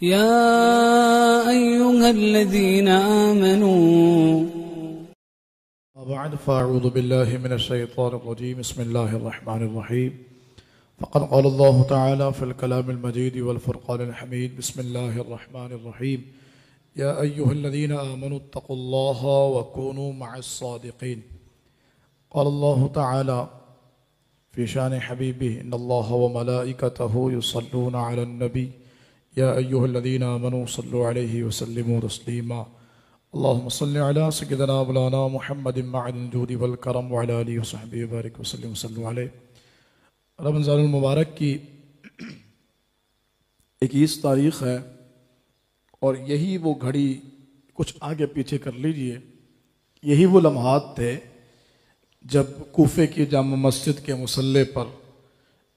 يا أيها الذين آمنوا بعد فاعوذ بالله من الشيطان الرجيم بسم الله الرحمن الرحيم فقد قال الله تعالى في الكلام المجيد والفرقان الحميد بسم الله الرحمن الرحيم يا أيها الذين آمنوا اتقوا الله وكونوا مع الصادقين قال الله تعالى في شان حبيبه إن الله وملائكته يصلون على النبي يا أيها الذين آمنوا صلوا عليه وسلموا تسليما اللهم صل على سيدنا مولانا محمد معدن الجود والکرم وعلى آله وصحبه وبارك وسلم وصلوا علیہ۔ رمضان المبارک کی 21 تاریخ ہے اور یہی وہ گھڑی، کچھ آگے پیچھے کر لیجئے، یہی وہ لمحات تھے جب کوفے کی جامع مسجد کے مصلی پر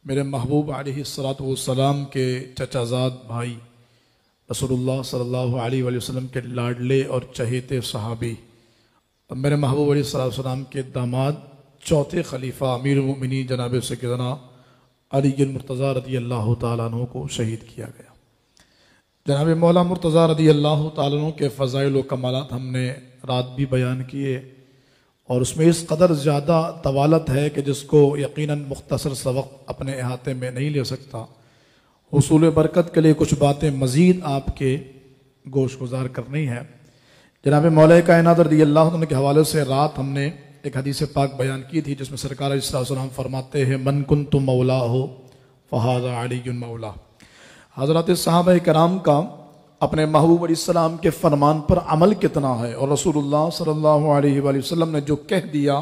میرے محبوب علیہ السلام کے چچا زاد بھائی رسول اللہ صلی اللہ علیہ وآلہ وسلم کے لاڈلے اور چہیتے صحابی اور میرے محبوب علیہ السلام کے داماد چوتھے خلیفہ امیر المؤمنین جناب سیدنا علی مرتضیٰ رضی اللہ تعالیٰ عنہ کو شہید کیا گیا۔ جناب مولا مرتضیٰ رضی اللہ تعالیٰ عنہ کے فضائل و کمالات ہم نے رات بھی بیان کیے اور اس میں اس قدر زیادہ طوالت ہے کہ جس کو یقیناً مختصر سا وقت اپنے احاطے میں نہیں لے سکتا۔ حصول برکت کے لیے کچھ باتیں مزید آپ کے گوش گزار کرنی ہے۔ جناب مولا کائنات رضی اللہ عنہ کے حوالے سے رات ہم نے ایک حدیث پاک بیان کی تھی جس میں سرکار علیہ السلام فرماتے ہیں من کنت مولاہ فہذا علی مولا۔ حضرات صحابہ کرام کا اپنے محبوب علیہ السلام کے فرمان پر عمل کتنا ہے اور رسول اللہ صلی اللہ علیہ وآلہ وسلم نے جو کہہ دیا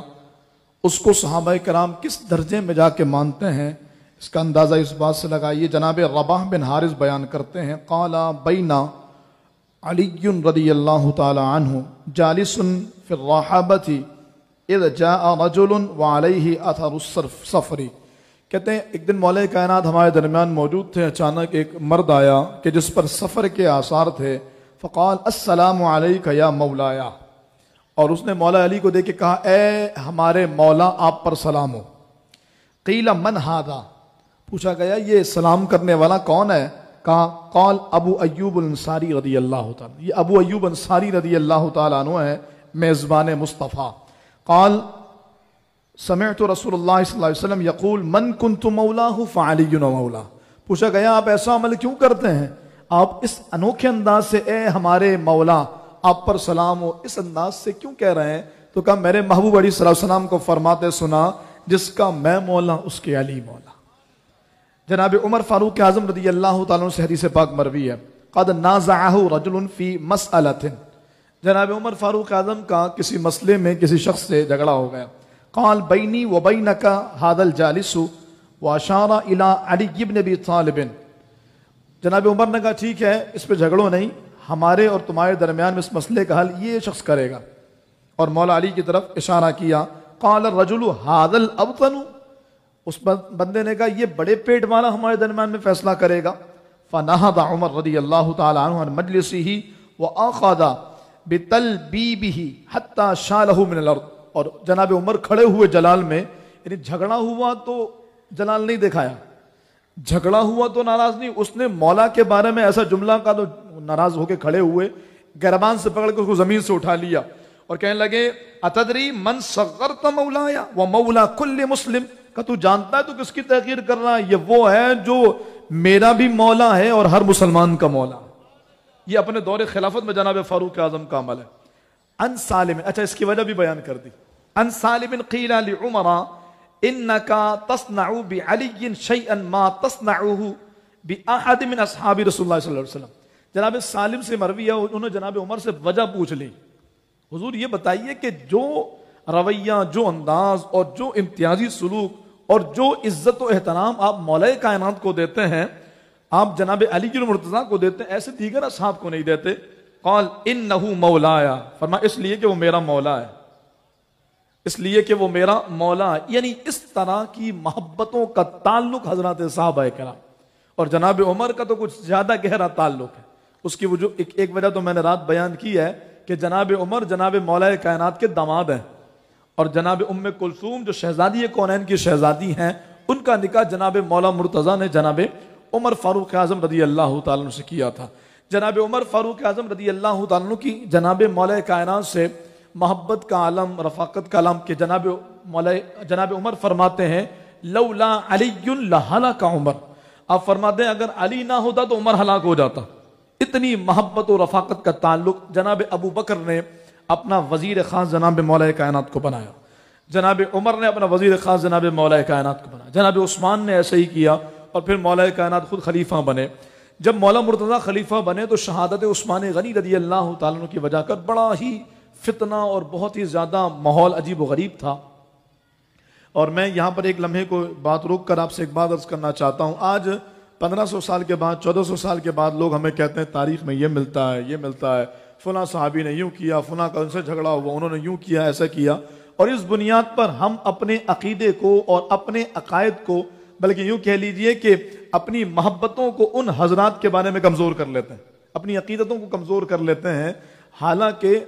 اس کو صحابہ کرام کس درجے میں جا کے مانتے ہیں، اس کا اندازہ اس بات سے لگائیے۔ جناب رباح بن حارث بیان کرتے ہیں قال بینا علی رضی اللہ تعالی عنہ جالس فی الرحابۃ اذ جاء رجل وعلیہ اثر السفر، کہتے ہیں ایک دن مولا کائنات ہمارے درمیان موجود تھے، اچانک ایک مرد آیا کہ جس پر سفر کے آثار تھے، فقال السلام علیک یا مولایا، اور اس نے مولا علی کو دیکھ کے کہا اے ہمارے مولا آپ پر سلام ہو۔ قیل من ھذا، پوچھا گیا یہ سلام کرنے والا کون ہے؟ کہا قال ابو ایوب الانصاری رضی اللہ تعالیٰ، یہ ابو ایوب انصاری رضی اللہ تعالیٰ عنہ ہے، میزبان مصطفیٰ۔ قال سمعت رسول اللہ صلی اللہ علیہ وسلم یقول من کنت مولاہ فعلی مولا، پوچھا گیا آپ ایسا عمل کیوں کرتے ہیں؟ آپ اس انوکھے انداز سے اے ہمارے مولا آپ پر سلام ہو اس انداز سے کیوں کہہ رہے ہیں؟ تو کہا میرے محبوب علیہ السلام کو فرماتے سنا جس کا میں مولا اس کے علی مولا۔ جناب عمر فاروق اعظم رضی اللہ تعالیٰ عنہ سے حدیث پاک مروی ہے قد نازعہ رجل فی مسئلۃ، جناب عمر فاروق اعظم کا کسی مسئلے میں کسی شخص سے جھگڑا ہو گیا۔ قال بینی و بینک ھذا الجالس واشار الی علی بن ابی طالب، جناب عمر نے کہا ٹھیک ہے اس پہ جھگڑو نہیں، ہمارے اور تمہارے درمیان میں اس مسئلے کا حل یہ شخص کرے گا، اور مولا علی کی طرف اشارہ کیا۔ قال الرجل ھذا الابطن، اس بندے نے کہا یہ بڑے پیٹ والا ہمارے درمیان میں فیصلہ کرے گا۔ فنہض عمر رضی اللہ تعالی عنہ عن مجلسہ واخذ بتلبیبہ حتی شالہ من الارض، اور جناب عمر کھڑے ہوئے جلال میں، یعنی جھگڑا ہوا تو جلال نہیں دکھایا، جھگڑا ہوا تو ناراض نہیں، اس نے مولا کے بارے میں ایسا جملہ کہا تو ناراض ہو کے کھڑے ہوئے، گربان سے پکڑ کے اس کو زمین سے اٹھا لیا اور کہنے لگے اتدری من صغرت مولایا و مولا کل مسلم، کہ تو جانتا ہے تو کس کی تحقیر کر رہا ہے؟ یہ وہ ہے جو میرا بھی مولا ہے اور ہر مسلمان کا مولا۔ یہ اپنے دور خلافت میں جناب فاروق اعظم کا عمل ہے۔ ان سالم، اچھا اس کی وجہ بھی بیان کر دی، ان سالم قیل لعمر انکا تصنع بعلی شیئا ما تصنعه باحد من اصحاب رسول اللہ صلی اللہ علیہ وسلم۔ جناب سالم سے مروی ہے، انہوں نے جناب عمر سے وجہ پوچھ لی، حضور یہ بتائیے کہ جو رویہ، جو انداز اور جو امتیازی سلوک اور جو عزت و احترام آپ مولا کائنات کو دیتے ہیں، آپ جناب علی مرتضیٰ کو دیتے ہیں، ایسے دیگر اصحاب کو نہیں دیتے۔ قال انہو مولایا، فرمایا اس لیے کہ وہ میرا مولا ہے، اس لیے کہ وہ میرا مولا ہے۔ یعنی اس طرح کی محبتوں کا تعلق حضرات صحابہ کرام اور جناب عمر کا تو کچھ زیادہ گہرا تعلق ہے۔ اس کی وجہ ایک وجہ تو میں نے رات بیان کی ہے کہ جناب عمر جناب مولا کائنات کے داماد ہیں، اور جناب ام کلثوم جو شہزادی کونین کی شہزادی ہیں، ان کا نکاح جناب مولا مرتضیٰ نے جناب عمر فاروق اعظم رضی اللہ تعالیٰ عنہ سے کیا تھا۔ جناب عمر فاروق اعظم رضی اللہ تعالیٰ عنہ کی جناب مولا کائنات سے محبت کا عالم، رفاقت کا عالم کہ جناب عمر فرماتے ہیں لولا علی لہلک عمر، آپ فرماتے ہیں اگر علی نہ ہوتا تو عمر ہلاک ہو جاتا. اتنی محبت و رفاقت کا تعلق. جناب ابو بکر نے اپنا وزیر خاص جناب مولا کائنات کو بنایا، جناب عمر نے اپنا وزیر خاص جناب مولا کائنات کو بنایا، جناب عثمان نے ایسے ہی کیا اور پھر مولا کائنات خود خلیفہ بنے. جب مولا مرتضیٰ خلیفہ بنے تو شہادت عثمان غنی رضی اللہ تعالیٰ عنہ کی وجہ کر بڑا ہی فتنہ اور بہت ہی زیادہ ماحول عجیب و غریب تھا. اور میں یہاں پر ایک لمحے کو بات روک کر آپ سے ایک بات عرض کرنا چاہتا ہوں. آج 1500 سال کے بعد، 1400 سال کے بعد لوگ ہمیں کہتے ہیں تاریخ میں یہ ملتا ہے، یہ ملتا ہے، فلاں صحابی نے یوں کیا، فلاں کا ان سے جھگڑا ہوا، انہوں نے یوں کیا، ایسا کیا. اور اس بنیاد پر ہم اپنے عقیدے کو اور اپنے عقائد کو، بلکہ یوں کہہ لیجئے کہ اپنی محبتوں کو ان حضرات کے بارے میں کمزور کر لیتے ہیں، اپنی عقیدتوں کو کمزور کر لیتے ہیں. حالانکہ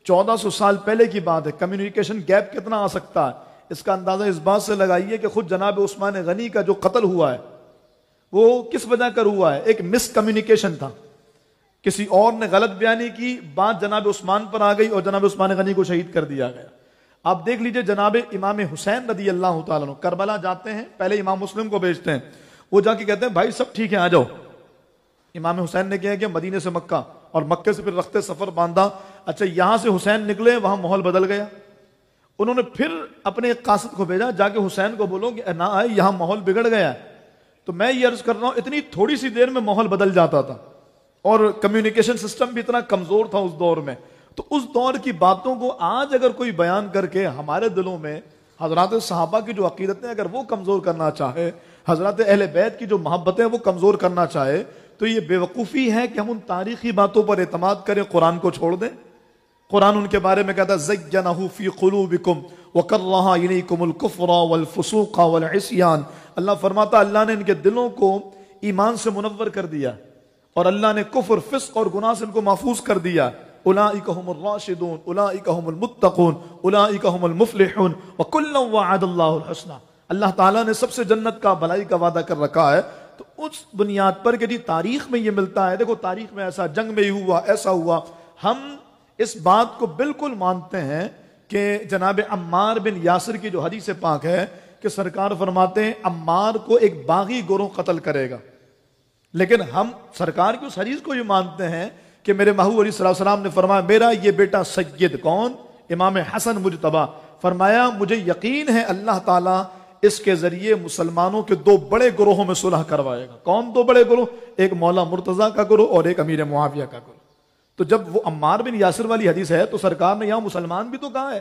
1400 سال پہلے کی بات ہے. کمیونیکیشن گیپ کتنا آ سکتا ہے اس کا اندازہ اس بات سے لگائیے کہ خود جناب عثمان غنی کا جو قتل ہوا ہے وہ کس وجہ کر ہوا ہے؟ ایک مس کمیونیکیشن تھا، کسی اور نے غلط بیانی کی، بات جناب عثمان پر آ گئی اور جناب عثمان غنی کو شہید کر دیا گیا. آپ دیکھ لیجئے جناب امام حسین رضی اللہ تعالیٰ عنہ کربلا جاتے ہیں، پہلے امام مسلم کو بھیجتے ہیں، وہ جا کے کہتے ہیں بھائی سب ٹھیک ہے آ جاؤ. امام حسین نے کیا کہ مدینے سے مکہ اور مکے سے پھر رخت سفر باندھا. اچھا یہاں سے حسین نکلے، وہاں ماحول بدل گیا. انہوں نے پھر اپنے ایک قاصد کو بھیجا، جا کے حسین کو بولو کہ نہ آئے، یہاں ماحول بگڑ گیا ہے. تو میں یہ عرض کر رہا ہوں اتنی تھوڑی سی دیر میں ماحول بدل جاتا تھا اور کمیونیکیشن سسٹم بھی اتنا کمزور تھا اس دور میں. تو اس دور کی باتوں کو آج اگر کوئی بیان کر کے ہمارے دلوں میں حضرات صحابہ کی جو عقیدتیں اگر وہ کمزور کرنا چاہے، حضرات اہل بیت کی جو محبتیں وہ کمزور کرنا چاہے، تو یہ بے وقوفی ہے کہ ہم ان تاریخی باتوں پر اعتماد کریں، قرآن کو چھوڑ دیں. قرآن ان کے بارے میں کہتا ہے زَيَّنَهُ فِي قُلُوبِكُمْ وَكَرَّهَ إِلَيْكُمُ الْكُفْرَ وَالْفُسُوقَ وَالْعِصْيَانَ. اللہ فرماتا اللہ نے ان کے دلوں کو ایمان سے منور کر دیا اور اللہ نے کفر، فسق اور گناہ سے ان کو محفوظ کر دیا. اولئک هم الراشدون اولئک هم المتقون اولئک هم المفلحون وکلا وعد اللہ الحسنى. اللہ تعالیٰ نے سب سے جنت کا، بھلائی کا وعدہ کر رکھا ہے. تو اس بنیاد پر کہ جی تاریخ میں یہ ملتا ہے، دیکھو تاریخ میں ایسا، جنگ میں ہی ہوا، ایسا ہوا. ہم اس بات کو بالکل مانتے ہیں کہ جناب عمار بن یاسر کی جو حدیث پاک ہے کہ سرکار فرماتے ہیں عمار کو ایک باغی گروہ قتل کرے گا. لیکن ہم سرکار کی اس حدیث کو یہ مانتے ہیں کہ میرے محبوب علیہ السلام نے فرمایا میرا یہ بیٹا سید کون؟ امام حسن مجتبی، فرمایا مجھے یقین ہے اللہ تعالیٰ اس کے ذریعے مسلمانوں کے دو بڑے گروہوں میں صلح کروائے گا. کون دو بڑے گروہ؟ ایک مولا مرتضیٰ کا گروہ اور ایک امیر معاویہ کا گروہ. تو جب وہ عمار بن یاسر والی حدیث ہے تو سرکار نے یہاں مسلمان بھی تو کہا ہے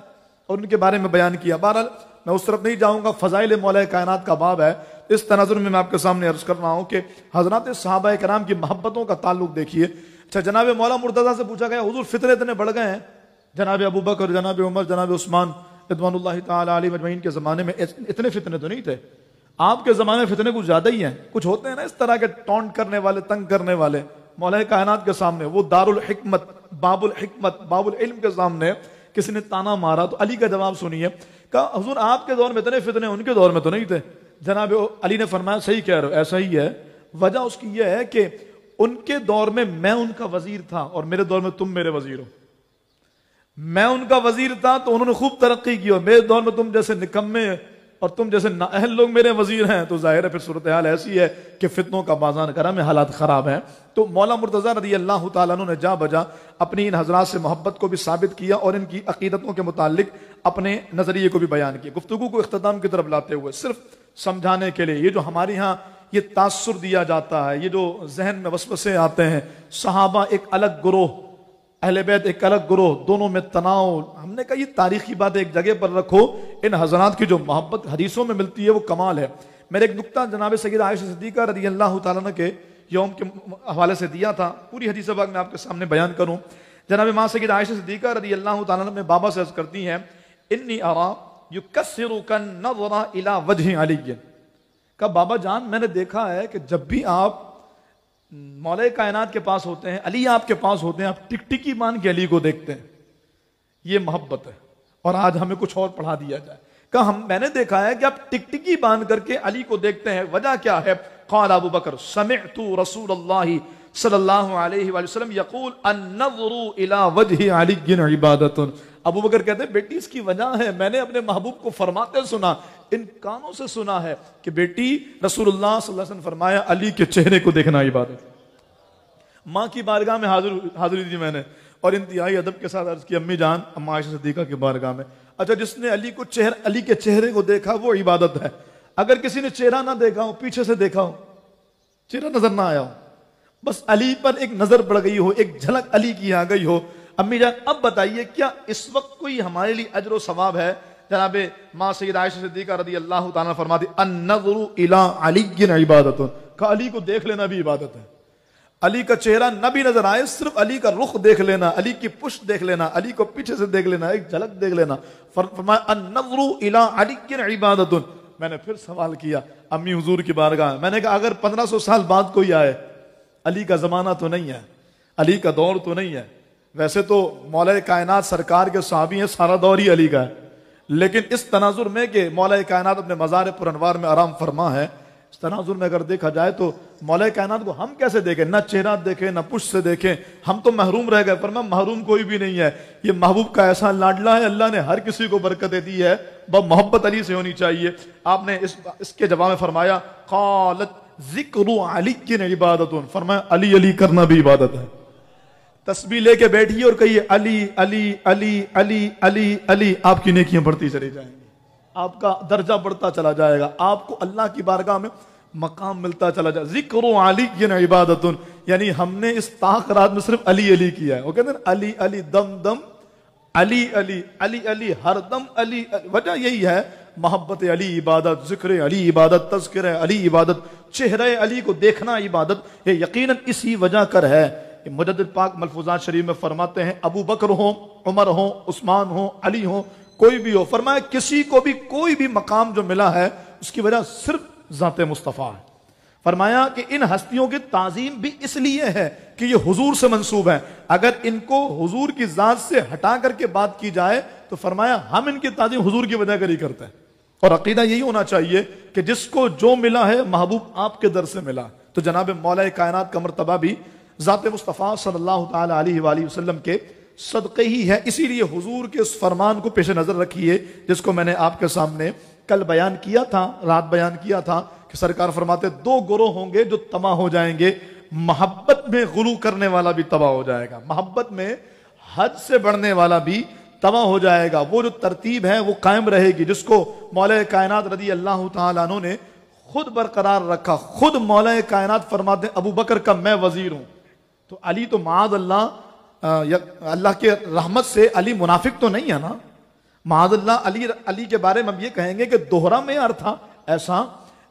اور ان کے بارے میں بیان کیا. بہرحال میں اس طرف نہیں جاؤں گا، فضائل مولا کائنات کا باب ہے. اس تناظر میں آپ کے سامنے عرض کر رہا ہوں کہ حضرات صحابہ کرام کی محبتوں کا تعلق دیکھیے. اچھا جناب مولا مرتضیٰ سے پوچھا گیا حضور فتنے اتنے بڑھ گئے ہیں، جناب ابو بکر، جناب عمر، جناب عثمان رضوان اللہ تعالی علیہ اجمعین کے زمانے میں اتنے فتنے تو نہیں تھے، آپ کے زمانے میں فتنے کچھ زیادہ ہی ہیں. کچھ ہوتے ہیں نا اس طرح کے ٹونٹ کرنے والے، تنگ کرنے والے. مولا کائنات کے سامنے وہ دار الحکمت، باب الحکمت، باب العلم کے سامنے کسی نے تانا مارا تو علی کا جواب سنیے. کہا حضور آپ کے دور میں اتنے فتنے، ان کے دور میں تو نہیں تھے. جناب علی نے فرمایا صحیح کہہ رہے ہو، ایسا ہی ہے. وجہ اس کی یہ ہے کہ ان کے دور میں میں ان کا وزیر تھا اور میرے دور میں تم میرے وزیر ہو. میں ان کا وزیر تھا تو انہوں نے خوب ترقی کی اور میرے دور میں تم جیسے نکمے اور تم جیسے نااہل لوگ میرے وزیر ہیں. تو ظاہر ہے پھر صورتحال ایسی ہے کہ فتنوں کا بازار گرم ہے، حالات خراب ہیں. تو مولا مرتضیٰ رضی اللہ تعالیٰ عنہ نے جا بجا اپنی ان حضرات سے محبت کو بھی ثابت کیا اور ان کی عقیدتوں کے متعلق اپنے نظریے کو بھی بیان کیا. گفتگو کو اختتام کی طرف لاتے ہوئے صرف سمجھانے کے لیے، یہ جو ہمارے ہاں یہ تاثر دیا جاتا ہے، یہ جو ذہن میں وسوسے آتے ہیں، صحابہ ایک الگ گروہ، اہل بیت ایک الگ گروہ، دونوں میں تناؤ. ہم نے کہا یہ تاریخی بات ایک جگہ پر رکھو. ان حضرات کی جو محبت حدیثوں میں ملتی ہے وہ کمال ہے. میں نے ایک نقطہ جناب سیدہ عائشہ صدیقہ رضی اللہ تعالیٰ عنہ کے یوم کے حوالے سے دیا تھا، پوری حدیث پاک میں آپ کے سامنے بیان کروں. جناب ماں سیدہ عائشہ صدیقہ رضی اللہ تعالیٰ عنہ میں بابا سے عرض کرتی ہیں انی ارا یکسرک النظر الی وجہ علی. کہ بابا جان میں نے دیکھا ہے کہ جب بھی آپ مولا کائنات کے پاس ہوتے ہیں، علی آپ کے پاس ہوتے ہیں، آپ ٹک ٹکی مان کے علی کو دیکھتے ہیں. یہ محبت ہے. اور آج ہمیں کچھ اور پڑھا دیا جائے کہ میں نے دیکھا ہے کہ آپ ٹک ٹکی باندھ کر کے علی کو دیکھتے ہیں. وجہ کیا ہے؟ قال ابو بکر سمعت رسول اللہ صلی اللہ علیہ وآلہ وسلم یقول النظر الی وجہ علی عبادت. ابو بکر کہتے ہیں بیٹی اس کی وجہ ہے میں نے اپنے محبوب کو فرماتے سنا، ان کانوں سے سنا ہے کہ بیٹی رسول اللہ صلی اللہ علیہ وسلم فرمایا علی کے چہرے کو دیکھنا عبادت. ماں کی بارگاہ میں حاضری دی میں نے اور انتہائی ادب کے ساتھ عرض کی امی جان اما عائشہ صدیقہ کی بارگاہ میں، اچھا جس نے علی کے چہرے کو دیکھا وہ عبادت ہے. اگر کسی نے چہرہ نہ دیکھا ہو، پیچھے سے دیکھا ہو، چہرہ نظر نہ آیا ہو، بس علی پر ایک نظر پڑ گئی ہو، ایک جھلک علی کی آ گئی ہو، امی جان اب بتائیے کیا اس وقت کوئی ہمارے لیے اجر و ثواب ہے؟ جناب ماں سید عائشہ صدیقہ رضی اللہ تعالیٰ فرماتی النظر الی علی عبادت، کہ علی کو دیکھ لینا بھی عبادت ہے. علی کا چہرہ نہ بھی نظر آئے، صرف علی کا رخ دیکھ لینا، علی کی پشت دیکھ لینا، علی کو پیچھے سے دیکھ لینا، ایک جھلک دیکھ لینا. فرمایا النظر الی علی عبادت. میں نے پھر سوال کیا امی حضور کی بارگاہ، میں نے کہا اگر 1500 سال بعد کوئی آئے، علی کا زمانہ تو نہیں ہے، علی کا دور تو نہیں ہے، ویسے تو مولا کائنات سرکار کے صحابی ہیں، سارا دور ہی علی کا ہے، لیکن اس تناظر میں کہ مولا کائنات اپنے مزار پر انوار میں آرام فرما ہے، اس تناظر میں اگر دیکھا جائے تو مولا کائنات کو ہم کیسے دیکھیں؟ نہ چہرہ دیکھیں نہ پشت سے دیکھیں، ہم تو محروم رہ گئے. فرمایا محروم کوئی بھی نہیں ہے، یہ محبوب کا ایسا لاڈلا ہے، اللہ نے ہر کسی کو برکتیں دی ہے، محبت علی سے ہونی چاہیے. آپ نے اس کے جواب میں فرمایا قالت ذکر علی عبادت، فرمایا علی علی کرنا بھی عبادت ہے. تسبیح لے کے بیٹھیے اور کہیے علی علی علی علی علی علی، آپ کی نیکیاں بڑھتی چلی جائیں گی، آپ کا درجہ بڑھتا چلا جائے گا، آپ کو اللہ کی بارگاہ میں مقام ملتا چلا جائے. ذکر علی عبادت، یعنی ہم نے اس طاق رات میں صرف علی علی کیا ہے. وہ کہتے ہیں علی علی دم دم علی علی علی علی ہر دم علی. وجہ یہی ہے محبت علی عبادت، ذکر علی عبادت، تذکر علی عبادت، چہرہ علی کو دیکھنا عبادت. یہ یقیناً اسی وجہ کر ہے. مجدد پاک ملفوظات شریف میں فرماتے ہیں ابو بکر ہوں، عمر ہوں، عثمان ہوں، علی ہوں، کوئی بھی ہو، فرمایا کسی کو بھی کوئی بھی مقام جو ملا ہے اس کی وجہ صرف ذات مصطفیٰ ہے. فرمایا کہ ان ہستیوں کی تعظیم بھی اس لیے ہے کہ یہ حضور سے منسوب ہیں. اگر ان کو حضور کی ذات سے ہٹا کر کے بات کی جائے تو فرمایا ہم ان کی تعظیم حضور کی وجہ کر ہی کرتے ہیں. اور عقیدہ یہی ہونا چاہیے کہ جس کو جو ملا ہے محبوب آپ کے در سے ملا. تو جناب مولا کائنات کا مرتبہ بھی ذات مصطفیٰ صلی اللہ تعالی علیہ وآلہ وسلم کے صدقے ہی ہے. اسی لیے حضور کے اس فرمان کو پیش نظر رکھیے جس کو میں نے آپ کے سامنے کل بیان کیا تھا، رات بیان کیا تھا کہ سرکار فرماتے دو گروہ ہوں گے جو تباہ ہو جائیں گے. محبت میں غلو کرنے والا بھی تباہ ہو جائے گا، محبت میں حد سے بڑھنے والا بھی تباہ ہو جائے گا. وہ جو ترتیب ہے وہ قائم رہے گی جس کو مولا کائنات رضی اللہ تعالیٰ عنہ نے خود برقرار رکھا. خود مولا کائنات فرماتے ابو بکر کا میں وزیر ہوں. تو علی تو معاذ اللہ کے رحمت سے علی منافق تو نہیں ہے نا، معاذ اللہ علی کے بارے میں ہم یہ کہیں گے کہ دوہرا معیار تھا، ایسا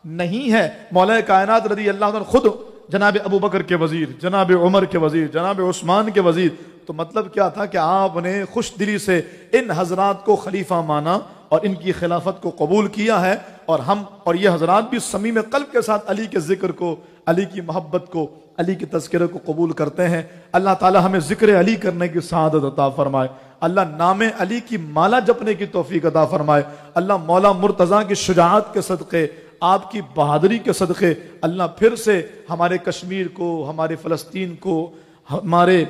نہیں ہے. مولا کائنات رضی اللہ عنہ خود جناب ابو بکر کے وزیر، جناب عمر کے وزیر، جناب عثمان کے وزیر. تو مطلب کیا تھا کہ آپ نے خوش دلی سے ان حضرات کو خلیفہ مانا اور ان کی خلافت کو قبول کیا ہے. اور ہم اور یہ حضرات بھی صمیم قلب کے ساتھ علی کے ذکر کو، علی کی محبت کو، علی کے تذکرے کو قبول کرتے ہیں. اللہ تعالی ہمیں ذکر علی کرنے کی سعادت عطا فرمائے. اللہ نام علی کی مالا جپنے کی توفیق عطا فرمائے. اللہ مولا مرتضیٰ کی شجاعت کے صدقے، آپ کی بہادری کے صدقے اللہ پھر سے ہمارے کشمیر کو، ہمارے فلسطین کو، ہمارے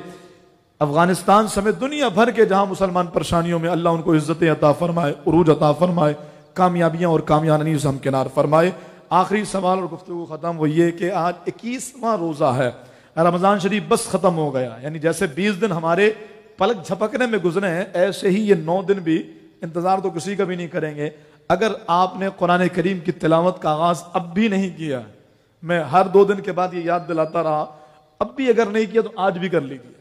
افغانستان سمیت دنیا بھر کے جہاں مسلمان پریشانیوں میں اللہ ان کو عزتیں عطا فرمائے، عروج عطا فرمائے، کامیابیاں اور کامیابی سے ہمکنار فرمائے. آخری سوال اور گفتگو ختم وہ یہ کہ آج 21واں روزہ ہے، رمضان شریف بس ختم ہو گیا. یعنی جیسے 20 دن ہمارے پلک جھپکنے میں گزرے ہیں ایسے ہی یہ 9 دن بھی انتظار تو کسی کا بھی نہیں کریں گے. اگر آپ نے قرآن کریم کی تلاوت کا آغاز اب بھی نہیں کیا، میں ہر 2 دن کے بعد یہ یاد دلاتا رہا، اب بھی اگر نہیں کیا تو آج بھی کر لیجیے.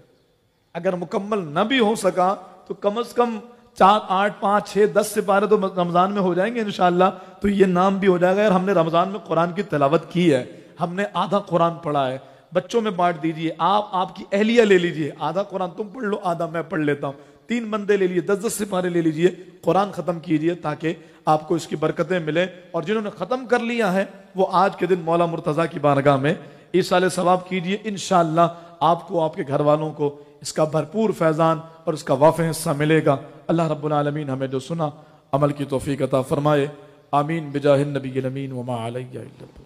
اگر مکمل نہ بھی ہو سکا تو کم از کم 4 8 5 6 10 سپارے تو رمضان میں ہو جائیں گے انشاءاللہ. تو یہ نام بھی ہو جائے گا یار ہم نے رمضان میں قرآن کی تلاوت کی ہے، ہم نے آدھا قرآن پڑھا ہے. بچوں میں بانٹ دیجئے، آپ کی اہلیہ لے لیجئے، آدھا قرآن تم پڑھ لو، آدھا میں پڑھ لیتا ہوں. 3 بندے لے لیجئے، 10 10 سپارے لے لیجئے، قرآن ختم کیجئے تاکہ آپ کو اس کی برکتیں ملیں. اور جنہوں نے ختم کر لیا ہے وہ آج کے دن مولا مرتضیٰ کی بارگاہ میں ایصال ثواب کیجئے. انشاءاللہ آپ کو، آپ کے گھر والوں کو اس کا بھرپور فیضان اور اس کا وافر حصہ ملے گا. اللہ رب العالمین ہمیں جو سنا عمل کی توفیق عطا فرمائے. آمین بجاہ النبی الامین وما علیہ الا اللہ.